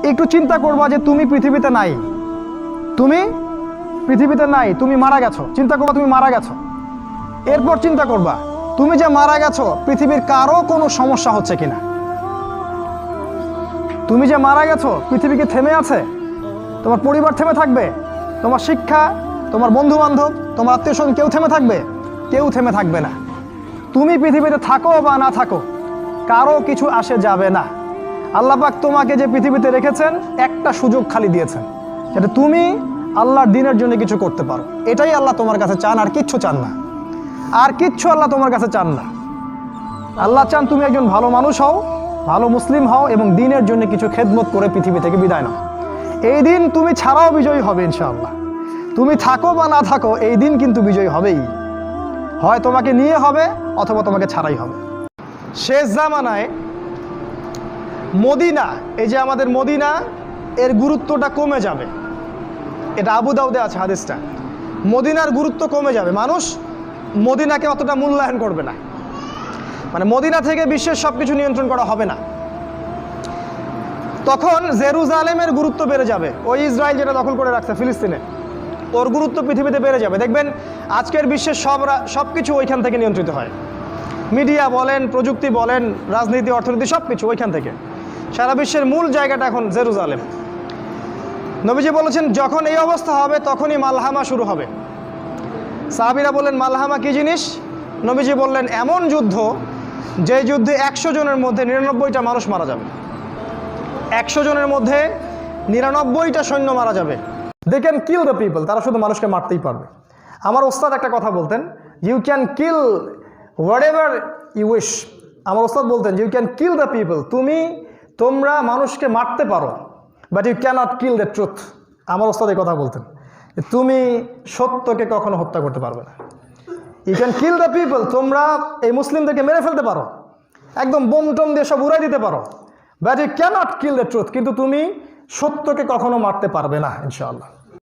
একটু চিন্তা করবা যে তুমি পৃথিবীতে নাই, তুমি পৃথিবীতে নাই, তুমি মারা গেছো। চিন্তা করবা তুমি মারা গেছো। এরপর চিন্তা করবা তুমি যে মারা গেছো পৃথিবীর কারো কোনো সমস্যা হচ্ছে কিনা। তুমি যে মারা গেছো পৃথিবী কি থেমে আছে? তোমার পরিবার থেমে থাকবে? তোমার শিক্ষা, তোমার বন্ধু বান্ধব, তোমার আত্মীয় স্বজন কেউ থেমে থাকবে? কেউ থেমে থাকবে না। তুমি পৃথিবীতে থাকো বা না থাকো কারো কিছু আসে যাবে না। আল্লাহ পাক তোমাকে যে পৃথিবীতে রেখেছেন একটা সুযোগ খালি দিয়েছেন, যাতে তুমি আল্লাহর দ্বীনের জন্য কিছু করতে পারো। এটাই আল্লাহ তোমার কাছে চান, আর কিচ্ছু চান না। আর কিচ্ছু আল্লাহ তোমার কাছে চান না। আল্লাহ চান তুমি একজন ভালো মানুষ হও, ভালো মুসলিম হও এবং দ্বীনের জন্য কিছু খেদমত করে পৃথিবী থেকে বিদায় নাও। এই দিন তুমি ছাড়াও বিজয়ী হবে ইনশাআল্লাহ। তুমি থাকো বা না থাকো এই দিন কিন্তু বিজয়ী হবেই। হয় তোমাকে নিয়ে হবে অথবা তোমাকে ছাড়াই হবে। শেষ জামানায় মদিনা, এই যে আমাদের মদিনা, এর গুরুত্বটা কমে যাবে। এটা আবু দাউদে আছে হাদিসটা। মদিনার গুরুত্ব কমে যাবে, মানুষ মদিনাকে অতটা মূল্যায়ন করবে না। মানে মদিনা থেকে বিশ্বের সব কিছু নিয়ন্ত্রণ করা হবে না। তখন জেরুজালেমের গুরুত্ব বেড়ে যাবে। ওই ইসরায়েল যেটা দখল করে রাখছে ফিলিস্তিনে, ওর গুরুত্ব পৃথিবীতে বেড়ে যাবে। দেখবেন আজকের বিশ্বের সব কিছু ওইখান থেকে নিয়ন্ত্রিত হয়। মিডিয়া বলেন, প্রযুক্তি বলেন, রাজনীতি, অর্থনীতি, সব কিছু ওইখান থেকে। সারা বিশ্বের মূল জায়গাটা এখন জেরুজালেম। নবীজি বলেছেন যখন এই অবস্থা হবে তখনই মালহামা শুরু হবে। সাহাবীরা বললেন মালহামা কি জিনিস? নবীজি বললেন এমন যুদ্ধ যে যুদ্ধে 100 জনের মধ্যে 99টা মানুষ মারা যাবে। 100 জনের মধ্যে 99টা সৈন্য মারা যাবে। They can kill the people, তারা শুধু মানুষকে মারতেই পারবে। আমার ওস্তাদ একটা কথা বলতেন, you can kill whatever you wish. আমার ওস্তাদ বলতেন you can kill the people, তোমরা মানুষকে মারতে পারো, but you cannot kill the truth. আমার ওস্তাদ এই কথা বলতেন, তুমি সত্যকে কখনো হত্যা করতে পারবে না। You can kill the people, তোমরা এই মুসলিমদেরকে মেরে ফেলতে পারো, একদম বোম টোম দিয়ে সব উড়াই দিতে পারো, but you cannot kill the truth, কিন্তু তুমি সত্যকে কখনো মারতে পারবে না ইনশাআল্লাহ।